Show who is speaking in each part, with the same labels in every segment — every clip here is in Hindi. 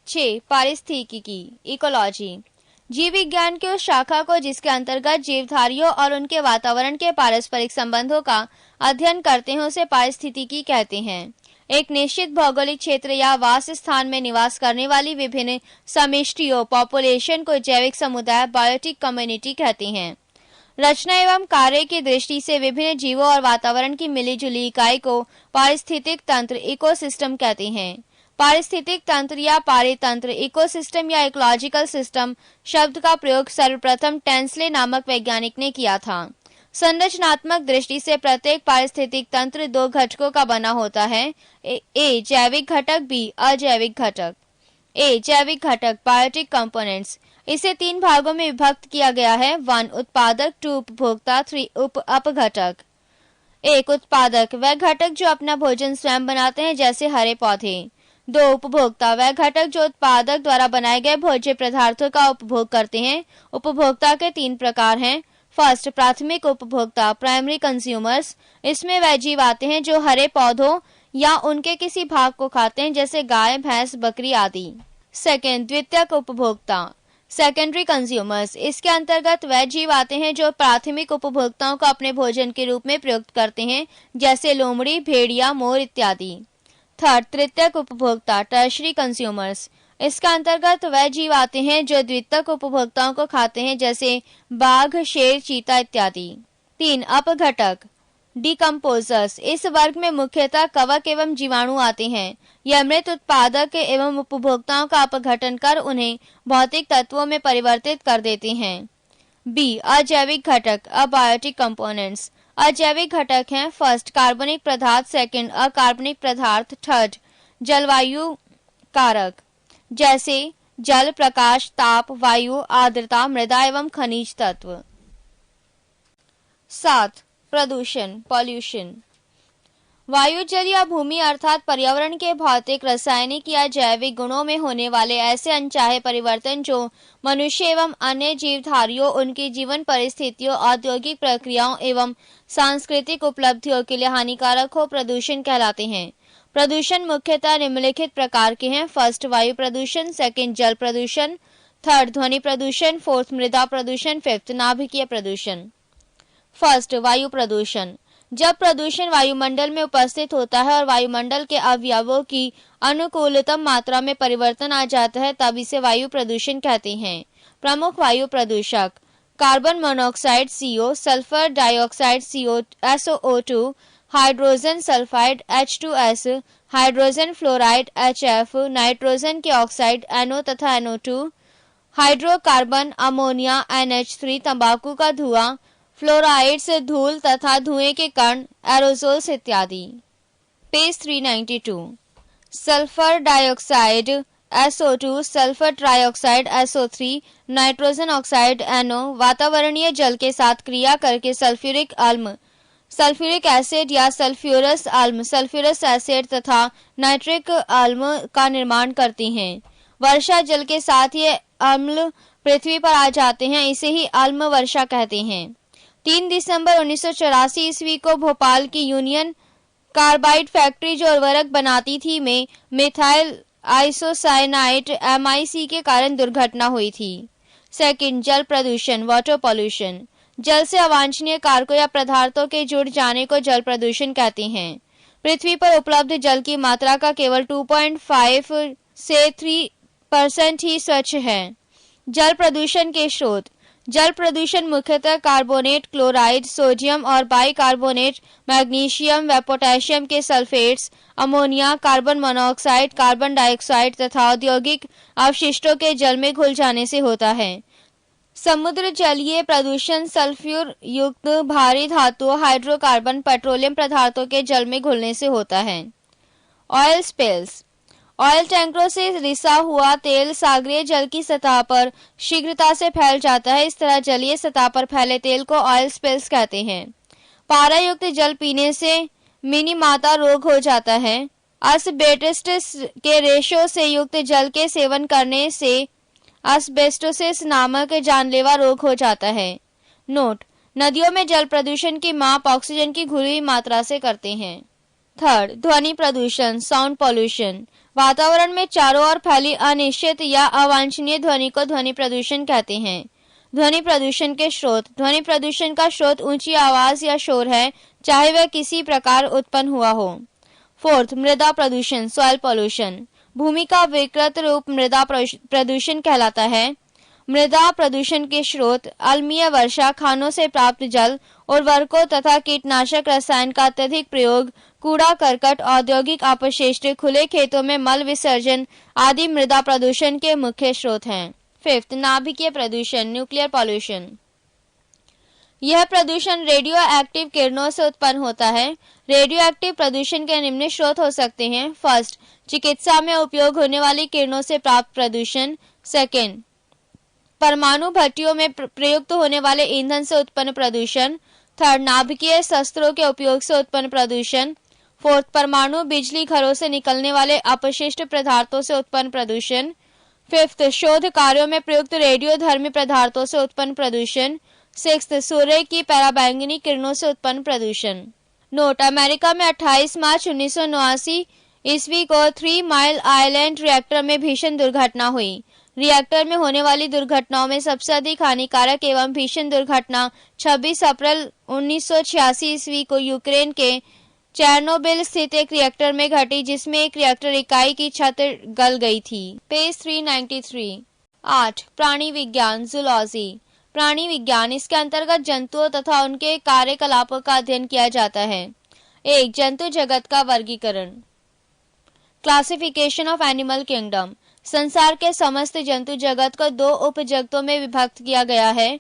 Speaker 1: 6. पारिस्थितिकी इकोलॉजी, जीव विज्ञान की उस शाखा को जिसके अंतर्गत जीवधारियों और उनके वातावरण के पारस्परिक संबंधों का अध्ययन करते हैं उसे पारिस्थितिकी कहते हैं। एक निश्चित भौगोलिक क्षेत्र या वास स्थान में निवास करने वाली विभिन्न समष्टियों पॉपुलेशन को जैविक समुदाय बायोटिक कम्युनिटी कहते हैं। रचना एवं कार्य की दृष्टि से विभिन्न जीवों और वातावरण की मिलीजुली इकाई को पारिस्थितिक तंत्र इकोसिस्टम कहते हैं। पारिस्थितिक तंत्र या पारितंत्र इकोसिस्टम या इकोलॉजिकल सिस्टम शब्द का प्रयोग सर्वप्रथम टेंसले नामक वैज्ञानिक ने किया था। संरचनात्मक दृष्टि से प्रत्येक पारिस्थितिक तंत्र 2 घटकों का बना होता है, ए जैविक घटक, बी अजैविक घटक। ए जैविक घटक बायोटिक कंपोनेंट्स, इसे 3 भागों में विभक्त किया गया है। 1 उत्पादक, 2 उपभोक्ता, 3 अपघटक। 1 उत्पादक, वह घटक जो अपना भोजन स्वयं बनाते हैं जैसे हरे पौधे। 2 उपभोक्ता, वह घटक जो उत्पादक द्वारा बनाए गए भोज्य पदार्थों का उपभोग करते हैं। उपभोक्ता के 3 प्रकार हैं। फर्स्ट, प्राथमिक उपभोक्ता प्राइमरी कंज्यूमर्स, इसमें वह जीव आते हैं जो हरे पौधों या उनके किसी भाग को खाते हैं जैसे गाय, भैंस, बकरी आदि। सेकेंड, द्वितीयक उपभोक्ता सेकेंडरी कंज्यूमर्स, इसके अंतर्गत वह जीव आते हैं जो प्राथमिक उपभोक्ताओं को अपने भोजन के रूप में प्रयुक्त करते हैं जैसे लोमड़ी, भेड़िया, मोर इत्यादि। थर्ड, तृतीयक उपभोक्ता टर्शरी कंज्यूमर्स, इसका अंतर्गत वह जीव आते हैं जो द्वितीयक उपभोक्ताओं को खाते हैं जैसे बाघ, शेर, चीता इत्यादि। 3 अपघटक डिकम्पोजर्स, इस वर्ग में मुख्यतः कवक एवं जीवाणु आते हैं। यह मृत उत्पादक एवं उपभोक्ताओं का अपघटन कर उन्हें भौतिक तत्वों में परिवर्तित कर देते हैं। बी अजैविक घटक अबायोटिक कंपोनेंट्स, अजैविक घटक हैं। फर्स्ट, कार्बनिक पदार्थ, सेकंड, अकार्बनिक पदार्थ, थर्ड, जलवायु कारक जैसे जल, प्रकाश, ताप, वायु, आर्द्रता, मृदा एवं खनिज तत्व। 7 प्रदूषण पॉल्यूशन, वायु, जल या भूमि अर्थात पर्यावरण के भौतिक, रासायनिक या जैविक गुणों में होने वाले ऐसे अनचाहे परिवर्तन जो मनुष्य एवं अन्य जीवधारियों, उनकी जीवन परिस्थितियों, औद्योगिक प्रक्रियाओं एवं सांस्कृतिक उपलब्धियों के लिए हानिकारक हो, प्रदूषण कहलाते हैं। प्रदूषण मुख्यतः निम्नलिखित प्रकार के हैं। फर्स्ट, वायु प्रदूषण, सेकंड, जल प्रदूषण, थर्ड, ध्वनि प्रदूषण, फोर्थ, मृदा प्रदूषण, फिफ्थ, नाभिकीय प्रदूषण। फर्स्ट, वायु प्रदूषण, जब प्रदूषण वायुमंडल में उपस्थित होता है और वायुमंडल के अवयवों की अनुकूलतम मात्रा में परिवर्तन आ जाता है तब इसे वायु प्रदूषण कहते हैं। प्रमुख वायु प्रदूषक carbon monoxide CO, sulphur dioxide SO2, hydrogen sulphide H2S, hydrogen fluoride HF, nitrogen के ऑक्साइड NO तथा NO2, हाइड्रोकार्बन अमोनिया NH3, तंबाकू का धुआं, फ्लोराइड्स धूल तथा धुएं के कण एरोसोल्स इत्यादि। Page 392, sulphur dioxide SO2, sulphur trioxide SO3, nitrogen oxide NO वातावरणीय जल के साथ क्रिया करके सल्फ्यूरिक एसिड या सल्फ्यूरस अम्ल, सल्फ्यूरस एसिड तथा नाइट्रिक अम्ल का निर्माण करती हैं। वर्षा जल के साथ ये अम्ल पृथ्वी पर आ जाते हैं, इसे ही अम्ल वर्षा कहते हैं। 3 दिसंबर 1984 ईस्वी को भोपाल की यूनियन कार्बाइड फैक्ट्री जो उर्वरक बनाती थी में मिथाइल आइसोसाइनाइड MIC के कारण दुर्घटना हुई थी। सेकंड, जल प्रदूषण वाटर पॉल्यूशन, जल से अवांछनीय कारकों या पदार्थों के जुड़ जाने को जल प्रदूषण कहते हैं। पृथ्वी पर उपलब्ध जल की मात्रा का केवल 2.5 से 3% ही स्वच्छ है। जल प्रदूषण के स्रोत, जल प्रदूषण मुख्यतः कार्बोनेट, क्लोराइड, सोडियम और बाइकार्बोनेट, मैग्नीशियम व पोटेशियम के sulphates, ammonia, carbon monoxide, carbon dioxide तथा औद्योगिक अवशिष्टों के जल में घुल जाने से होता है। समुद्र जलीय प्रदूषण सल्फ्यूर युक्त भारी धातुओं, हाइड्रोकार्बन, पेट्रोलियम पदार्थों के जल में घुलने से होता है। ऑयल स्पिल्स, ऑयल टैंकरों से रिसा हुआ तेल सागरीय जल की सतह पर शीघ्रता से फैल जाता है। इस तरह जलीय सतह पर फैले तेल को ऑयल स्पिल्स कहते हैं। पारा युक्त जल पीने से मिनीमाता रोग हो जाता है। एस्बेस्टोसिस के रेशों से युक्त जल के सेवन करने से एस्बेस्टोसिस नामक जानलेवा रोग हो जाता है। नोट, नदियों में जल प्रदूषण की माप ऑक्सीजन की घुली हुई मात्रा से करते हैं। थर्ड, ध्वनि प्रदूषण, साउंड पॉल्यूशन। वातावरण में चारों ओर फैली अनिश्चित या अवांछनीय ध्वनि को ध्वनि प्रदूषण कहते हैं। ध्वनि प्रदूषण के स्रोत। ध्वनि प्रदूषण का स्रोत ऊंची आवाज या शोर है, चाहे वह किसी प्रकार उत्पन्न हुआ हो। फोर्थ, मृदा प्रदूषण, सॉइल पॉल्यूशन। भूमि का विकृत रूप मृदा प्रदूषण कहलाता है। मृदा प्रदूषण के स्रोत अम्लीय वर्षा, खानों से प्राप्त जल, उर्वरकों तथा कीटनाशक रसायन का अत्यधिक प्रयोग, कूड़ा करकट, औद्योगिक अपशिष्ट, खुले खेतों में मल विसर्जन आदि मृदा प्रदूषण के मुख्य स्रोत हैं। फिफ्थ, नाभिकीय प्रदूषण, न्यूक्लियर पॉल्यूशन। यह प्रदूषण रेडियो एक्टिव किरणों से उत्पन्न होता है। रेडियो एक्टिव प्रदूषण के निम्न स्रोत हो सकते हैं। फर्स्ट, चिकित्सा में उपयोग होने वाली किरणों से प्राप्त प्रदूषण। सेकेंड, परमाणु भट्टियों में प्रयुक्त होने वाले ईंधन से उत्पन्न प्रदूषण। थर्ड, नाभिकीय शस्त्रों के उपयोग से उत्पन्न प्रदूषण। फोर्थ, परमाणु बिजली घरों से निकलने वाले अपशिष्ट पदार्थों से उत्पन्न प्रदूषण। फिफ्थ, शोध कार्यों में प्रयुक्त रेडियोधर्मी पदार्थों से उत्पन्न प्रदूषण। सिक्स्थ, सूर्य की पराबैंगनी किरणों से उत्पन्न प्रदूषण। नोट, अमेरिका में 28 मार्च 1989 ईस्वी को 3 माइल आइलैंड रिएक्टर में भीषण दुर्घटना हुई। रिएक्टर में होने वाली दुर्घटनाओं में सबसे अधिक हानिकारक एवं भीषण दुर्घटना 26 अप्रैल 1986 ईस्वी को यूक्रेन के चेर्नोबिल स्थित एक रिएक्टर में घटी, जिसमें एक रिएक्टर इकाई की छत गल गई थी। पेज 393। 8, प्राणी विज्ञान, जूलॉजी। प्राणी विज्ञान, इसके अंतर्गत जंतुओं तथा उनके कार्यकलापों का अध्ययन किया जाता है। एक, जंतु जगत का वर्गीकरण, क्लासिफिकेशन ऑफ एनिमल किंगडम। संसार के समस्त जंतु जगत को 2 उपजगतों में विभक्त किया गया है।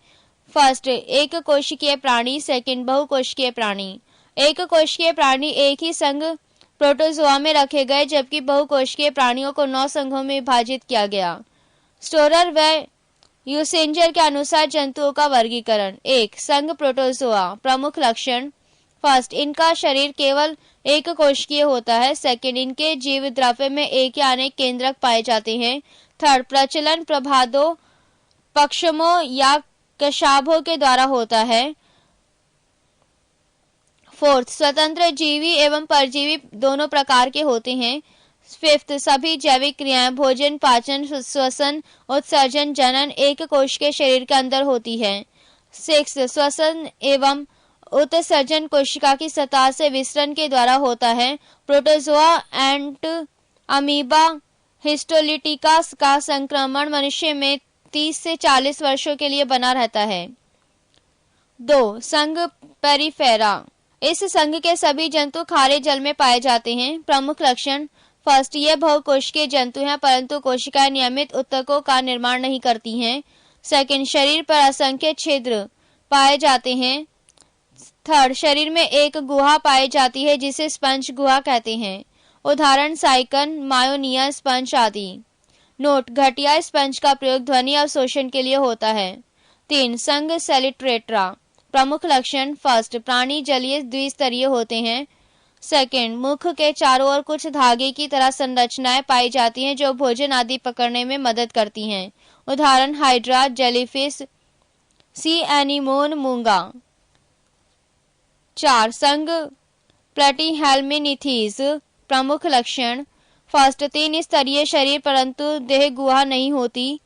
Speaker 1: फर्स्ट, एक कोशिकीय प्राणी। सेकंड, बहुकोशिकीय प्राणी। एक कोशिकीय प्राणी एक ही संघ प्रोटोजोआ में रखे गए, जबकि बहुकोशिकीय प्राणियों को 9 संघों में विभाजित किया गया। स्टोरर व यूसेंजर के अनुसार जंतुओं का वर्गीकरण। एक, संघ प्रोटोजोआ। प्रमुख लक्षण। फर्स्ट, इनका शरीर केवल एक कोशिकीय होता है। सेकंड, इनके जीव द्रव्य में एक या अनेक केंद्रक पाए जाते हैं। थर्ड, प्रचलन प्रभादों, पक्षमों या कशाभों के द्वारा होता है। फोर्थ, स्वतंत्र जीवी एवं परजीवी दोनों प्रकार के होते हैं। फिफ्थ, सभी जैविक क्रियाएं भोजन, पाचन, श्वसन, उत्सर्जन, जनन एक कोश के शरीर के अंदर होती है। सिक्स्थ, श्वसन एवं उत्सर्जन कोशिका की सतह से विसरण के द्वारा होता है। प्रोटोजोआ एंड अमीबा हिस्टोलिटिका का संक्रमण मनुष्य में 30 से 40 वर्षों के लिए बना रहता है। 2, संघ पेरिफेरा। इस संघ के सभी जंतु खारे जल में पाए जाते हैं। प्रमुख लक्षण। फर्स्ट, ये बहुकोशिकीय जंतु हैं, परंतु कोशिकाएं नियमित ऊतकों का निर्माण नहीं करती हैं। सेकंड, शरीर पर असंख्य छिद्र पाए जाते हैं। थर्ड, शरीर में एक गुहा पाई जाती है जिसे स्पंज गुहा कहते हैं। उदाहरण साइकन, मायोनिया स्पंज आदि। नोट, घटिया स्पंज का प्रयोग ध्वनि अवशोषण के लिए होता है। 3, संघ सेलिट्रेट्रा। प्रमुख लक्षण। फर्स्ट, प्राणी जलीय द्विस्तरीय होते हैं। सेकंड, मुख के चारों ओर कुछ धागे की तरह संरचनाएं पाई जाती हैं जो भोजन आदि पकड़ने में मदद करती हैं। उदाहरण हाइड्रा, जेलीफिश, सी एनीमोन, मूंगा। 4, संघ प्लेटिहेल्मिन्थीज। प्रमुख लक्षण। फर्स्ट, 3 स्तरीय शरीर परंतु देह गुहा नहीं होती।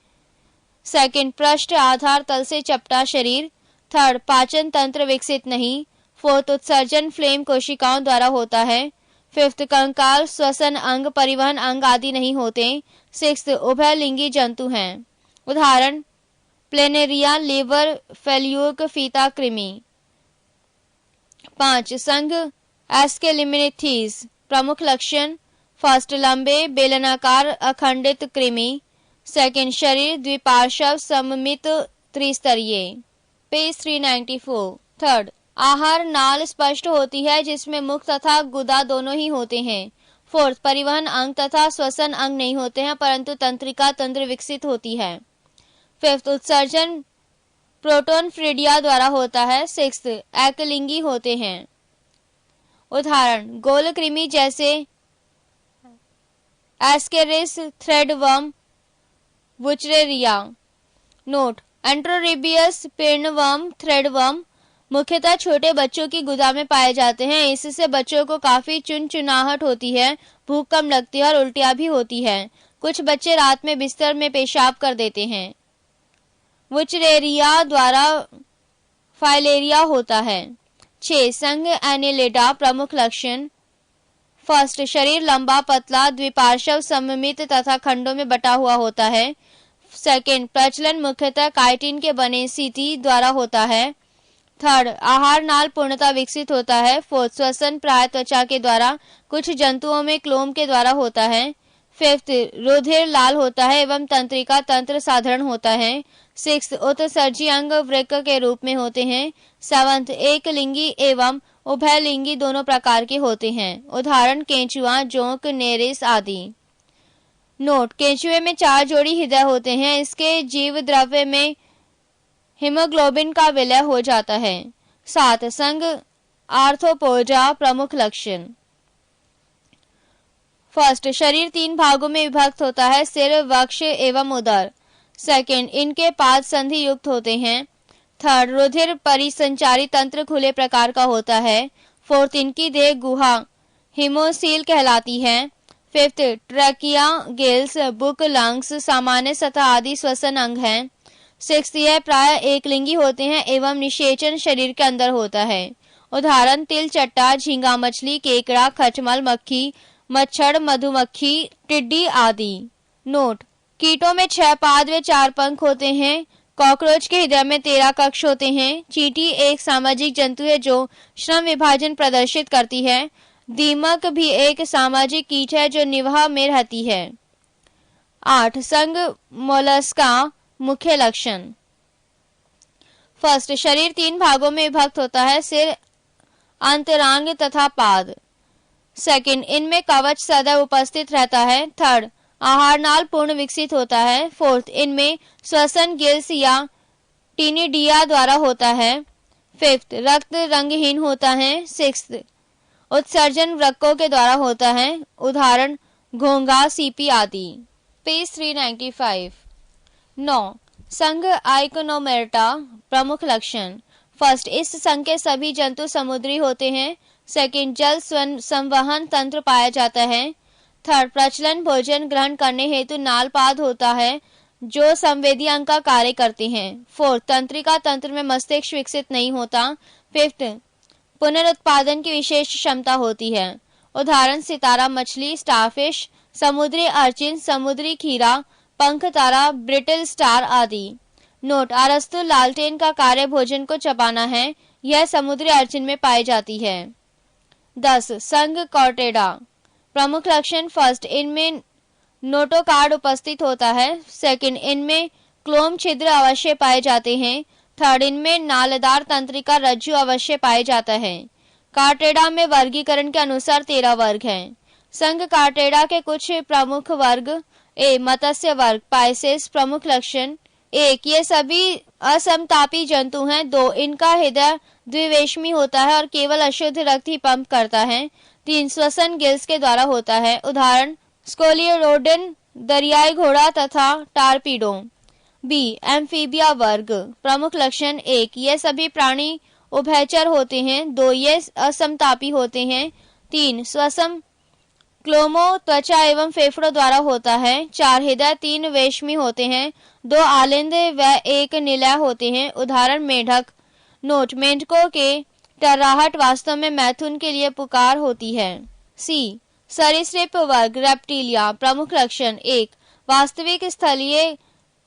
Speaker 1: सेकंड, पृष्ठ आधार तल से चपटा शरीर। थर्ड, पाचन तंत्र विकसित नहीं। फोर्थ, उत्सर्जन फ्लेम कोशिकाओं द्वारा होता है। फिफ्थ, कंकाल, श्वसन अंग, परिवहन अंग आदि नहीं होते। सिक्स्थ, उभयलिंगी जंतु हैं। उदाहरण प्लेनेरिया, लीवर, फेल्यूक, फीता कृमि। 5, संघ एस्केलिमिनीथीज। प्रमुख लक्षण। फर्स्ट, लंबे बेलनाकार अखंडित कृमि। सेकंड, शरीर द्विपार्श्व सममित त्रिस्तरीय। पेज 394। थर्ड, आहार नाल स्पष्ट होती है जिसमें मुख तथा गुदा दोनों ही होते हैं। फोर्थ, परिवहन अंग तथा श्वसन अंग नहीं होते हैं परंतु तंत्रिका तंत्र विकसित होती है। फिफ्थ, उत्सर्जन प्रोटोन फ्रीडिया द्वारा होता है। सिक्स्थ, एकलिंगी होते हैं। उदाहरण गोल कृमि जैसे Ascaris, threadworm, Wuchereria. Note, Enterobius, pinworm, threadworm, मुख्यतः छोटे बच्चों की गुदा में पाए जाते हैं। इससे बच्चों को काफी चुनचुनाहट होती है, भूख कम लगती है और उल्टियां भी होती है। कुछ बच्चे रात में बिस्तर में पेशाब कर देते हैं। वुचरेरिया द्वारा फाइलेरिया होता है। 6. संघ एनिलिडा। प्रमुख लक्षण। फर्स्ट, शरीर लंबा पतला द्विपार्श्व सममित तथा खंडों में बटा हुआ होता है। सेकेंड, प्रचलन मुख्यतः काइटिन के बने सीटी द्वारा होता है। थर्ड, आहार नाल पूर्णतः विकसित होता है। फोर्थ, श्वसन प्राय त्वचा के द्वारा, कुछ जंतुओं में क्लोम के द्वारा होता है। फिफ्थ, रुधिर लाल होता है एवं तंत्रिका तंत्र साधारण होता है। सिक्स्थ, उत्सर्जी अंग वृक्क के रूप में होते हैं। सेवंथ, एक लिंगी एवं उभयलिंगी दोनों प्रकार के होते हैं। उदाहरण केंचुआ, जोंक, नेरिस आदि। नोट, केंचुए में 4 जोड़ी हृदय होते हैं। इसके जीव द्रव्य में हीमोग्लोबिन का विलय हो जाता है। 7. संघ आर्थ्रोपोडा। प्रमुख लक्षण। फर्स्ट, शरीर 3 भागों में विभक्त होता है, सिर, वक्ष एवं उदर। सेकेंड, इनके पाद संधि युक्त होते हैं। थर्ड, रुधिर परिसंचारी तंत्र खुले प्रकार का होता है। फोर्थ, इनकी देह गुहा हिमोसील कहलाती है। Fifth, trachea, gills, book, lungs, सामान्य सतह आदि श्वसन अंग हैं। सिक्स्थ, यह प्राय एक लिंगी होते हैं एवं निषेचन शरीर के अंदर होता है। उदाहरण तिल चट्टा, झींगा मछली, केकड़ा, खटमल, मक्खी, मच्छर, मधुमक्खी, टिड्डी आदि। नोट, कीटों में 6 पाद व 4 पंख होते हैं। कॉकरोच के हृदय में 13 कक्ष होते हैं। चींटी एक सामाजिक जंतु है जो श्रम विभाजन प्रदर्शित करती है। दीमक भी एक सामाजिक कीट है जो निवाह में रहती है। 8. संघ मोलस्का। मुख्य लक्षण। फर्स्ट, शरीर 3 भागों में विभक्त होता है, सिर, अंतरांग तथा पाद। सेकंड, इनमें कवच सदैव उपस्थित रहता है। थर्ड, आहार नाल पूर्ण विकसित होता है। फोर्थ, इनमें श्वसन गिल्स या टीनिडिया द्वारा होता है। फिफ्थ, रक्त रंगहीन होता है। सिक्स्थ, उत्सर्जन वृक्कों के द्वारा होता है। उदाहरण घोंघा, सीपी आदि। पेज 395। 9. संघ आइकोनोमेटा। प्रमुख लक्षण। फर्स्ट, इस संघ के सभी जंतु समुद्री होते हैं। सेकंड, जल संवहन तंत्र पाया जाता है। थर्ड, प्रचलन भोजन ग्रहण करने हेतु नालपाद होता है जो संवेदी अंग का कार्य करते हैं। फोर्थ, तंत्रिका तंत्र में मस्तिष्क विकसित नहीं होता। फिफ्थ, पुनरुत्पादन की विशेष क्षमता होती है। उदाहरण सितारा मछली, स्टारफिश, समुद्री अर्चिन, समुद्री खीरा, पंख तारा, ब्रिटल स्टार आदि। नोट, अरस्तु लालटेन का कार्य भोजन को चबाना है। यह समुद्री अर्चिन में पाई जाती है। 10. संघ कॉर्टेडा। प्रमुख लक्षण। फर्स्ट, इनमें नोटोकार्ड उपस्थित होता है। सेकंड, इनमें क्लोम छिद्र अवश्य पाए जाते हैं। थर्ड, इनमें नालदार तंत्रिका रज्जु अवश्य पाए जाता है। कार्टेडा में वर्गीकरण के अनुसार 13 वर्ग हैं। संघ कार्टेडा के कुछ प्रमुख वर्ग। ए, मत्स्य वर्ग पाइसेस। प्रमुख लक्षण। 1. ये सभी असमतापी जंतु हैं। 2. इनका हृदय द्विवेशमी होता है और केवल अशुद्ध रक्त ही पंप करता है। 3. श्वसन गिल्स के द्वारा होता है। उदाहरण स्कोलियोरोडन, दरियाई घोड़ा तथा टारपीडो। बी, एम्फीबिया वर्ग। प्रमुख लक्षण। 1. ये सभी प्राणी उभयचर होते हैं। 2. ये असमतापी होते हैं। 3. श्वसन क्लोमो त्वचा एवं फेफड़ों द्वारा होता है। 4. हृदय 3 वेशमी होते हैं। 2 आलिंद व 1 निलय होते हैं। उदाहरण मेढक। नोट, मेंढकों के टर्राहट वास्तव में मैथुन के लिए पुकार होती है। सी, सरीसृप वर्ग रेप्टिलिया। प्रमुख लक्षण। 1. वास्तविक स्थलीय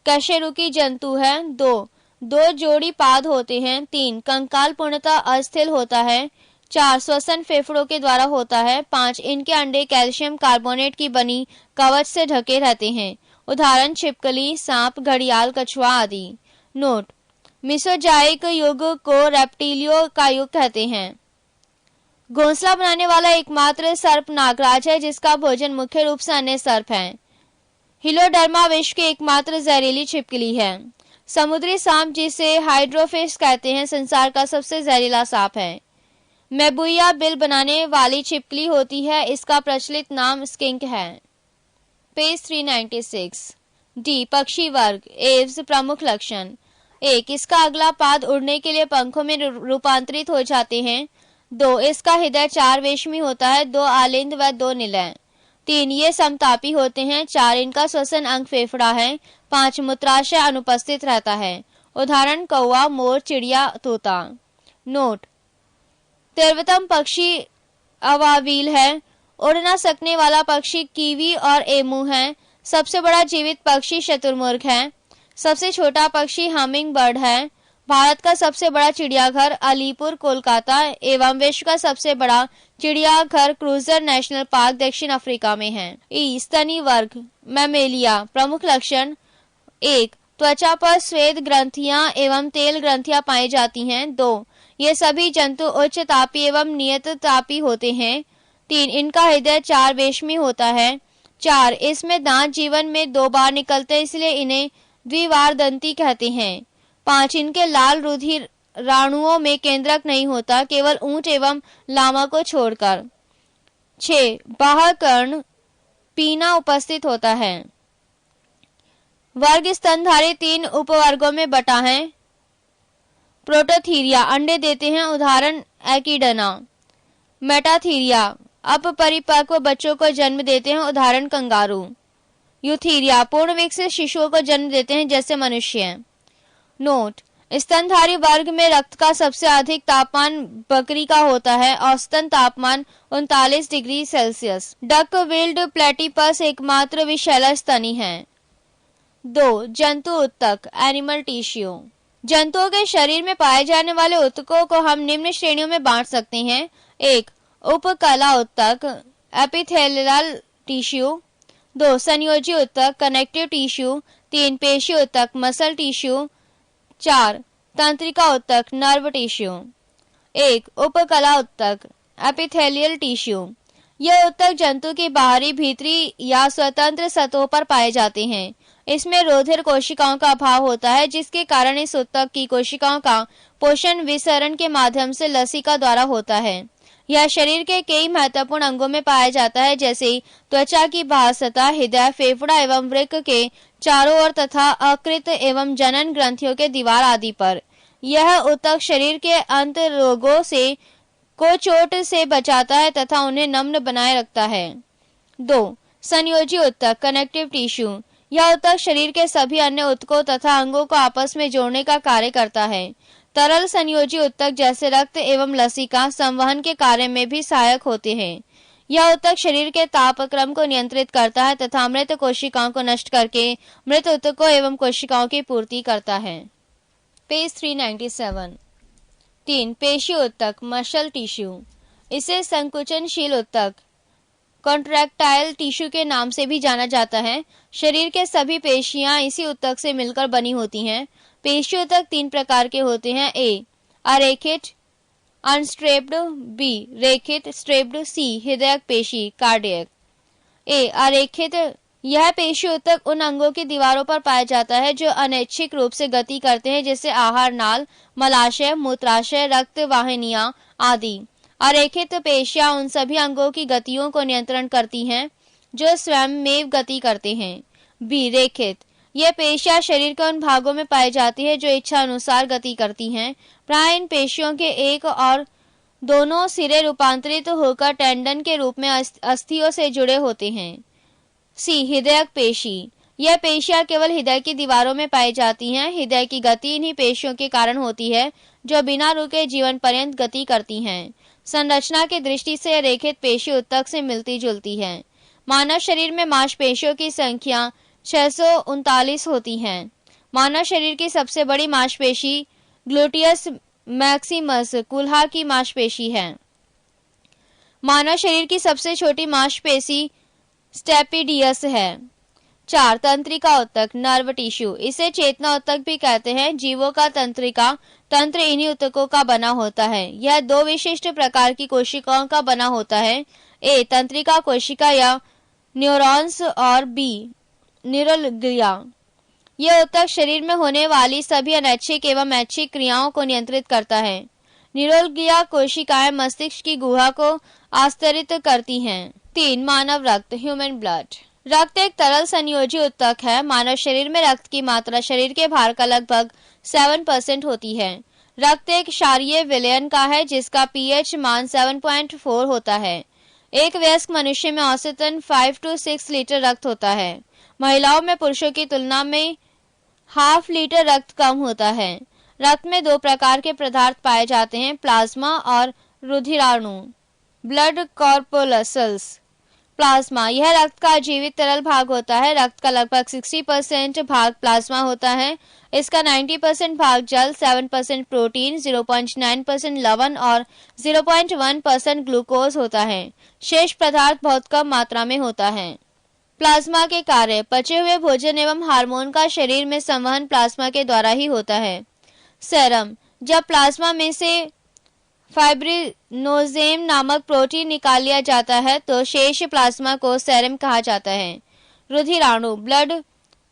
Speaker 1: कशेरुकी जंतु है। 2 जोड़ी पाद होते हैं। 3. कंकाल पूर्णतः अस्थिर होता है। 4. श्वसन फेफड़ों के द्वारा होता है। 5. इनके अंडे कैल्शियम कार्बोनेट की बनी कवच से ढके रहते हैं। उदाहरण छिपकली, सांप, घड़ियाल, कछुआ आदि। नोट, मिसोजाइक युग को रेप्टिलियो का युग कहते हैं। घोंसला बनाने वाला एकमात्र सर्प नागराज है जिसका भोजन मुख्य रूप से अन्य सर्प है। हिलोडर्मा विश्व की एकमात्र जहरीली छिपकली है। समुद्री सांप, जिसे हाइड्रोफिश कहते हैं, संसार का सबसे जहरीला सांप है। मेबुया बिल बनाने वाली छिपकली होती है। इसका प्रचलित नाम स्किंक है। पेज 396। डी, पक्षी वर्ग एव्स। प्रमुख लक्षण। 1. इसका अगला पाद उड़ने के लिए पंखों में रूपांतरित हो जाते हैं। 2. इसका हृदय 4 वेशमी होता है, 2 आलिंद व 2 निलय। 3. ये समतापी होते हैं। 4. इनका श्वसन अंग फेफड़ा है। 5. मूत्राशय अनुपस्थित रहता है। उदाहरण कौवा, मोर, चिड़िया, तोता। नोट: तीव्रतम पक्षी अवाविल है। उड़ न सकने वाला पक्षी कीवी और एमू है। सबसे बड़ा जीवित पक्षी शुतुरमुर्ग है। सबसे छोटा पक्षी हमिंग बर्ड है। भारत का सबसे बड़ा चिड़ियाघर अलीपुर कोलकाता एवं विश्व का सबसे बड़ा चिड़ियाघर क्रूजर नेशनल पार्क दक्षिण अफ्रीका में है। स्तनी वर्ग मैमेलिया। प्रमुख लक्षण: 1. त्वचा पर श्वेत ग्रंथियां एवं तेल ग्रंथियां पाई जाती हैं। 2. ये सभी जंतु उच्च तापी एवं नियत तापी होते हैं। 3. इनका हृदय 4 वेशमी होता है। 4. इसमें दांत जीवन में 2 बार निकलते हैं, इसलिए इन्हें द्विवारदंती कहते हैं। 5. इनके लाल रुधिर राणुओं में केंद्रक नहीं होता, केवल ऊंट एवं लामा को छोड़कर। 6. बाह्य कर्ण पीना उपस्थित होता है। वर्ग स्तनधारी 3 उपवर्गों में बटा है। प्रोटोथीरिया अंडे देते हैं, उदाहरण एकिडना। मेटाथीरिया अपरिपक्व बच्चों को जन्म देते हैं, उदाहरण कंगारू। यूथीरिया पूर्ण विकसित शिशुओं को जन्म देते हैं, जैसे मनुष्य। नोट: स्तनधारी वर्ग में रक्त का सबसे अधिक तापमान बकरी का होता है, औसतन तापमान 39 degree Celsius. Duck billed platypus एकमात्र विषैला स्तनी है। 2. जंतु उत्तक एनिमल टिश्यू। जंतुओं के शरीर में पाए जाने वाले उत्तकों को हम निम्न श्रेणियों में बांट सकते हैं। 1. उपकला उत्तक एपिथेलियल टिश्यू। 2. संयोजी उत्तक कनेक्टिव टिश्यू। 3. पेशी उत्तक मसल टिश्यू। 4. तंत्रिका उत्तक नर्व टिश्यू। 1. उपकला उत्तक एपिथेलियल टिश्यू। यह उत्तक जंतु की बाहरी, भीतरी या स्वतंत्र सतहों पर पाए जाते हैं। इसमें रुधिर कोशिकाओं का अभाव होता है, जिसके कारण इस उत्तक की कोशिकाओं का पोषण विसरण के माध्यम से लसिका द्वारा होता है। यह शरीर के कई महत्वपूर्ण अंगों में पाया जाता है, जैसे त्वचा की बाह्य सतह, हृदय, फेफड़ा एवं वृक्क के चारों ओर तथा अकृत एवं जनन ग्रंथियों के दीवार आदि पर। यह उत्तक शरीर के अंतरोगों से को चोट से बचाता है तथा उन्हें नम्र बनाए रखता है। 2. संयोजी उत्तक कनेक्टिव टिश्यू। यह उत्तक शरीर के सभी अन्य उत्तकों तथा अंगों को आपस में जोड़ने का कार्य करता है। तरल संयोजी उत्तक जैसे रक्त एवं लसिका संवहन के कार्य में भी सहायक होते हैं। यह उत्तक शरीर के तापक्रम को नियंत्रित करता है तथा मृत कोशिकाओं को नष्ट करके मृत उत्तकों एवं कोशिकाओं की पूर्ति करता है। पेज 397। 3. पेशी उत्तक मसल टिश्यू। इसे संकुचनशील उत्तक कॉन्ट्रैक्टाइल टिश्यू के नाम से भी जाना जाता है। शरीर के सभी पेशियां इसी उत्तक से मिलकर बनी होती हैं। पेशी उत्तक 3 प्रकार के होते हैं। A. अरेखित अनस्ट्रेप्ड। B. रेखित स्ट्रेप्ड। C. हृदयक पेशी कार्डियक। A. अरेखित यह पेशी उत्तक उन अंगों की दीवारों पर पाया जाता है जो अनैच्छिक रूप से गति करते हैं, जैसे आहार नाल, मलाशय, मूत्राशय, रक्त वाहिनियां आदि। अरेखित पेशियां उन सभी अंगों की गतियों को नियंत्रण करती हैं जो स्वयं में गति करते हैं। B. रेखित ये पेशियां शरीर के उन भागों में पाई जाती है जो इच्छा अनुसार गति करती हैं। प्राय इन पेशियों के एक और दोनों सिरे रूपांतरित होकर टेंडन के रूप में अस्थियों से जुड़े होते हैं। C. हृदयक पेशी यह पेशियां केवल हृदय की दीवारों में पाई जाती हैं। हृदय की गति इन्हीं पेशियों के कारण होती है जो बिना रुके जीवन पर्यंत गति करती हैं। संरचना की दृष्टि से रेखित पेशी उत्तक से मिलती जुलती है। मानव शरीर में मांसपेशियों की संख्या 639 होती हैं। मानव शरीर की सबसे बड़ी मांसपेशी ग्लूटियस मैक्सिमस कुल्हा की मांसपेशी है। मानव शरीर की सबसे छोटी मांसपेशी स्टेपिडियस है। 4. तंत्रिका उत्तक नर्व टिश्यू इसे चेतना उत्तक भी कहते हैं। जीवों का तंत्रिका तंत्र इन्हीं उत्तकों का बना होता है। यह 2 विशिष्ट प्रकार की कोशिकाओं का बना होता है। A. तंत्रिका कोशिका या न्यूरॉन्स और B. न्यूरोग्लिया। यह उत्तक शरीर में होने वाली सभी अनैच्छिक एवं ऐच्छिक क्रियाओं को नियंत्रित करता है। न्यूरोग्लिया कोशिकाएं मस्तिष्क की गुहा को आस्तरित करती हैं। 3. मानव रक्त ह्यूमन ब्लड। रक्त एक तरल संयोजी उत्तक है। मानव शरीर में रक्त की मात्रा शरीर के भार का लगभग 7% होती है। रक्त एक क्षारीय विलयन का है जिसका पीएच मान 7.4 होता है। एक वयस्क मनुष्य में औसतन 5 to 6 लीटर रक्त होता है। महिलाओं में पुरुषों की तुलना में ½ लीटर रक्त कम होता है। रक्त में 2 प्रकार के पदार्थ पाए जाते हैं, प्लाज्मा और रुधिराणु, ब्लड कॉर्पोलसल्स। प्लाज्मा यह रक्त का जीवित तरल भाग होता है। रक्त का लगभग 60% भाग प्लाज्मा होता है। इसका 90% भाग जल, 7% प्रोटीन, 0.9% लवण और 0.1% ग्लूकोज होता है। शेष पदार्थ बहुत कम मात्रा में होता है। प्लाज्मा के कार्य। पचे हुए भोजन एवं हार्मोन का शरीर में संवहन प्लाज्मा के द्वारा ही होता है। सेरम। जब प्लाज्मा में से फाइब्रिनोजेन नामक प्रोटीन निकाल लिया जाता है तो शेष प्लाज्मा को सेरम कहा जाता है। रुधिराणु, ब्लड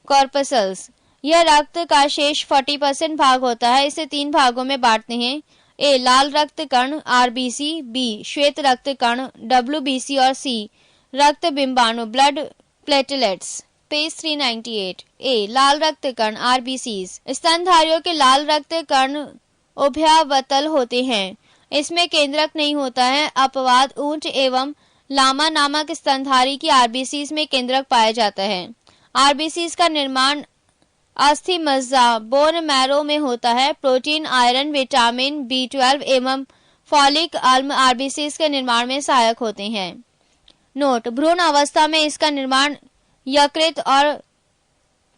Speaker 1: कॉर्पसल्स। यह रक्त का शेष 40% भाग होता है। इसे 3 भागों में बांटते हैं। ए लाल रक्त कण आरबीसी, बी श्वेत रक्त कण डब्ल्यूबीसी और सी रक्त बिंबाणु ब्लड प्लेटलेट्स। पेज 398। ए लाल रक्त कण आरबीसीज। स्तनधारियों के लाल रक्त कण उभयावतल होते हैं। इसमें केंद्रक नहीं होता है। अपवाद ऊंट एवं लामा नामक स्तनधारी की आरबीसीज में केंद्रक पाया जाता है। आरबीसीज का निर्माण अस्थि मज्जा, बोन मैरो में होता है। प्रोटीन, आयरन, विटामिन B12 एवं फॉलिक अम्ल आरबीसीज के निर्माण में सहायक होते हैं। नोट: भ्रूण अवस्था में इसका निर्माण यकृत और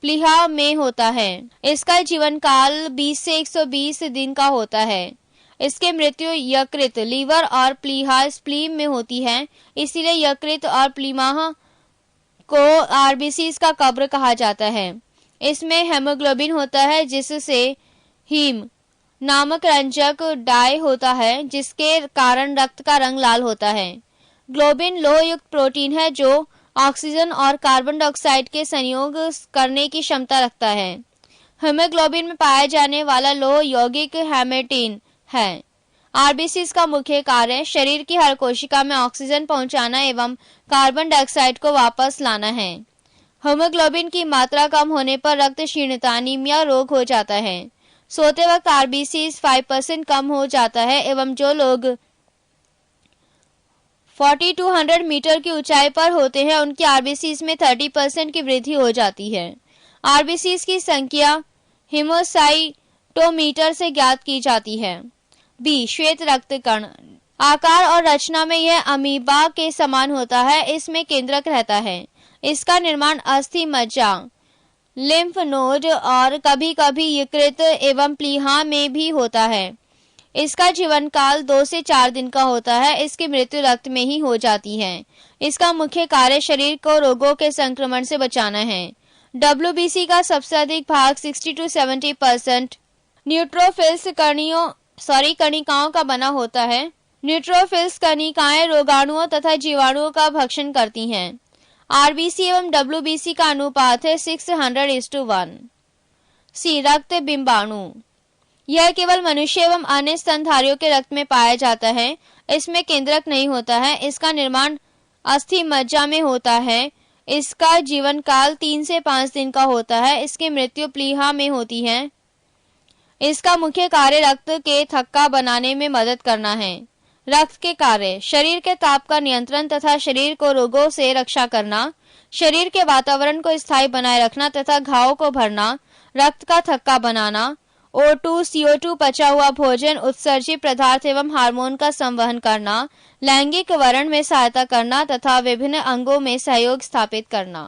Speaker 1: प्लीहा में होता है। इसका जीवन काल 20 से 120 दिन का होता है। इसके मृत्यु यकृत, लीवर और प्लीहा स्प्लीन में होती है। इसीलिए यकृत और प्लीहा को आरबीसीज का कब्र कहा जाता है। इसमें हेमोग्लोबिन होता है जिससे हीम नामक रंजक डाई होता है जिसके कारण रक्त का रंग लाल होता है। ग्लोबिन लोह युक्त प्रोटीन है जो ऑक्सीजन और कार्बन डाइऑक्साइड के संयोग करने की क्षमता रखता है। हीमोग्लोबिन में पाया जाने वाला लोह यौगिक हेमेटिन है। आरबीसीज का मुख्य कार्य शरीर की हर कोशिका में ऑक्सीजन पहुंचाना एवं कार्बन डाइऑक्साइड को वापस लाना है। हीमोग्लोबिन की मात्रा कम होने पर रक्त क्षीणता, अनीमिया रोग हो जाता है। सोते वक्त आरबीसीज 5% कम हो जाता है एवं जो लोग 40 to 100 मीटर की ऊंचाई पर होते हैं उनकी आरबीसीज में 30% की वृद्धि हो जाती है। आरबीसीज की संख्या हीमोसाइटोमीटर से ज्ञात की जाती है। बी श्वेत रक्त कण। आकार और रचना में यह अमीबा के समान होता है। इसमें केंद्रक रहता है। इसका निर्माण अस्थि मज्जा, लिम्फ नोड और कभी कभी यकृत एवं प्लीहा में भी होता है। इसका जीवन काल 2 से 4 दिन का होता है। इसकी मृत्यु रक्त में ही हो जाती है। इसका मुख्य कार्य शरीर को रोगों के संक्रमण से बचाना है। डब्ल्यूबीसी का सबसे अधिक भाग 60 to 70% न्यूट्रोफिल्स कणिकाओं का बना होता है। न्यूट्रोफिल्स कणिकाएं रोगाणुओं तथा जीवाणुओं का भक्षण करती हैं। आरबीसी एवं डब्ल्यूबीसी का अनुपात है 600:1। सी रक्त बिंबाणु। यह केवल मनुष्य एवं अन्य स्तनधारियों के रक्त में पाया जाता है। इसमें केंद्रक नहीं होता है। इसका निर्माण अस्थि मज्जा में होता है। इसका जीवन काल 3 से 5 दिन का होता है। इसकी मृत्यु प्लीहा में होती है। इसका मुख्य कार्य रक्त के थक्का बनाने में मदद करना है। रक्त के कार्य: शरीर के ताप का नियंत्रण तथा शरीर को रोगों से रक्षा करना, शरीर के वातावरण को स्थायी बनाए रखना तथा घावों को भरना, रक्त का थक्का बनाना, O2, CO2, पचा हुआ भोजन, उत्सर्जित पदार्थ एवं हार्मोन का संवहन करना, लैंगिक वर्ण में सहायता करना तथा विभिन्न अंगों में सहयोग स्थापित करना।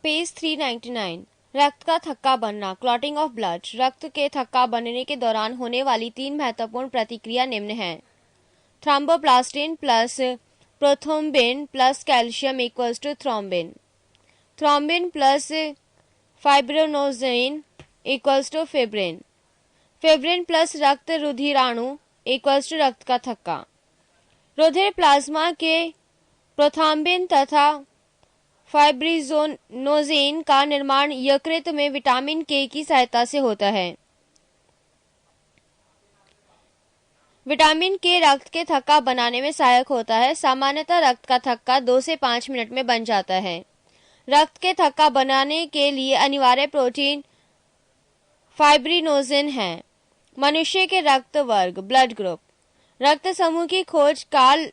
Speaker 1: पेज 399। रक्त का थक्का बनना, क्लॉटिंग ऑफ ब्लड। रक्त के थक्का बनने के दौरान होने वाली 3 महत्वपूर्ण प्रतिक्रिया निम्न है। Thromboplastin plus prothrombin plus calcium equals to thrombin. Thrombin plus fibrinogen equals to fibrin. Fibrin plus रक्त रुधिराणु इक्वल्स टू रक्त का थक्का। रुधिर प्लाज्मा के प्रोथ्रोम्बिन तथा फाइब्रिनोजेन का निर्माण यकृत में विटामिन के की सहायता से होता है। विटामिन के रक्त के थक्का बनाने में सहायक होता है। सामान्यतः रक्त का थक्का 2 से 5 मिनट में बन जाता है। रक्त के थक्का बनाने के लिए अनिवार्य प्रोटीन फाइब्रिनोजेन है। मनुष्य के रक्त वर्ग ब्लड ग्रुप। रक्त समूह की खोज कार्ल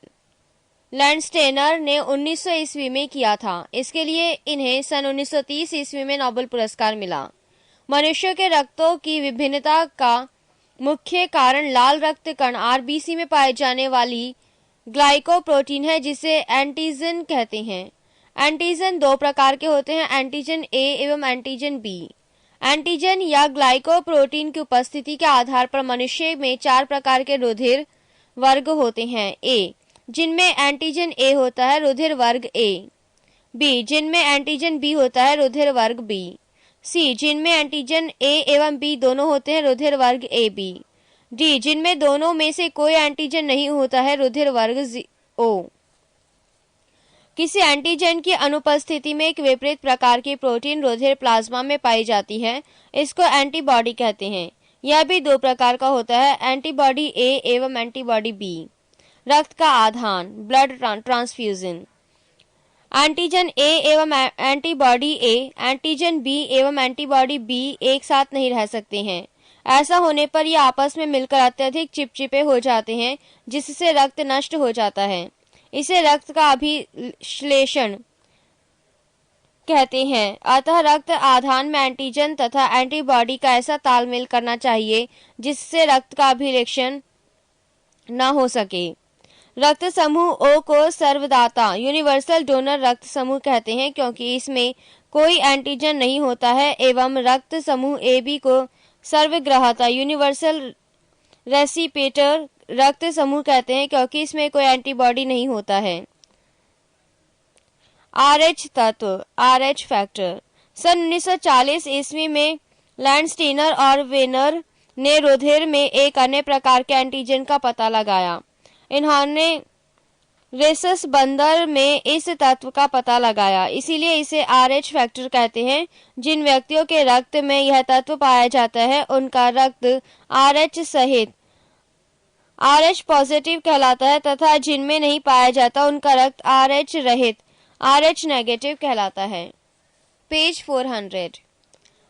Speaker 1: लैंडस्टेनर ने 1900 ईस्वी में किया था। इसके लिए इन्हें सन 1930 ईस्वी में नोबेल पुरस्कार मिला। मनुष्य के रक्तों की विभिन्नता का मुख्य कारण लाल रक्त कण आरबीसी में पाए जाने वाली ग्लाइकोप्रोटीन है, जिसे एंटीजन कहते हैं। एंटीजन दो प्रकार के होते हैं, एंटीजन ए एवं एंटीजन बी। एंटीजन या ग्लाइकोप्रोटीन की उपस्थिति के आधार पर मनुष्य में 4 प्रकार के रुधिर वर्ग होते हैं। ए, जिनमें एंटीजन ए होता है, रुधिर वर्ग ए। बी, जिनमें एंटीजन बी होता है, रुधिर वर्ग बी। सी, जिनमें एंटीजन ए एवं बी दोनों होते हैं, रुधिर वर्ग ए बी। डी, जिनमें दोनों में से कोई एंटीजन नहीं होता है, रुधिर वर्ग ओ। किसी एंटीजन की अनुपस्थिति में एक विपरीत प्रकार की प्रोटीन रुधिर प्लाज्मा में पाई जाती है, इसको एंटीबॉडी कहते हैं। यह भी 2 प्रकार का होता है, एंटीबॉडी ए एवं एंटीबॉडी बी। रक्त का आधान ब्लड ट्रांसफ्यूजन। एंटीजन ए एवं एंटीबॉडी ए, एंटीजन बी एवं एंटीबॉडी बी एक साथ नहीं रह सकते हैं। ऐसा होने पर ये आपस में मिलकर अत्यधिक चिपचिपे हो जाते हैं, जिससे रक्त नष्ट हो जाता है। इसे रक्त का अभिश्लेषण कहते हैं। अतः रक्त आधान में एंटीजन तथा एंटीबॉडी का ऐसा तालमेल करना चाहिए जिससे रक्त का अभिलेखन न हो सके। रक्त समूह ओ को सर्वदाता यूनिवर्सल डोनर रक्त समूह कहते हैं, क्योंकि इसमें कोई एंटीजन नहीं होता है, एवं रक्त समूह ए बी को सर्वग्राहता यूनिवर्सल रेसिपिएटर रक्त समूह कहते हैं, क्योंकि इसमें कोई एंटीबॉडी नहीं होता है। आरएच तत्व आरएच फैक्टर। सन 1940 ईस्वी में लैंडस्टेनर और वेनर ने रुधिर में एक अन्य प्रकार के एंटीजन का पता लगाया। इन्होंने रेसस बंदर में इस तत्व का पता लगाया, इसीलिए इसे आरएच फैक्टर कहते हैं। जिन व्यक्तियों के रक्त में यह तत्व पाया जाता है, उनका रक्त आरएच सहित आरएच पॉजिटिव कहलाता है, तथा जिनमें नहीं पाया जाता उनका रक्त आरएच रहित आरएच नेगेटिव कहलाता है। पेज 400।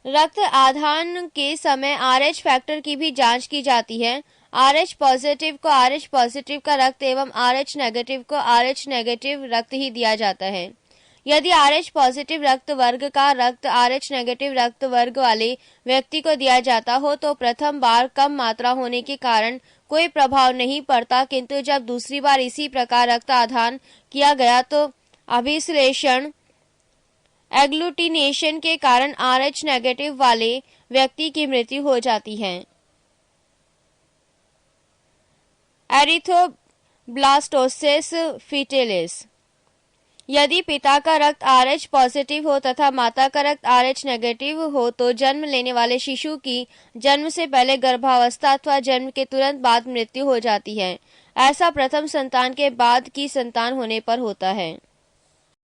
Speaker 1: रक्त आधान के समय आरएच फैक्टर की भी जांच की जाती है। आरएच पॉजिटिव को आरएच पॉजिटिव का रक्त एवं आरएच नेगेटिव को आरएच नेगेटिव रक्त ही दिया जाता है। यदि आरएच पॉजिटिव रक्त वर्ग का रक्त आरएच नेगेटिव रक्त वर्ग वाले व्यक्ति को दिया जाता हो तो प्रथम बार कम मात्रा होने के कारण कोई प्रभाव नहीं पड़ता, किंतु जब दूसरी बार इसी प्रकार रक्त आधान किया गया तो अभिश्लेषण एग्लूटिनेशन के कारण आरएच नेगेटिव वाले व्यक्ति की मृत्यु हो जाती है। Erythroblastosis fetalis. यदि पिता का रक्त आरएच पॉजिटिव हो तथा माता का रक्त आरएच नेगेटिव हो तो जन्म लेने वाले शिशु की जन्म से पहले गर्भावस्था अथवा जन्म के तुरंत बाद मृत्यु हो जाती है। ऐसा प्रथम संतान के बाद की संतान होने पर होता है।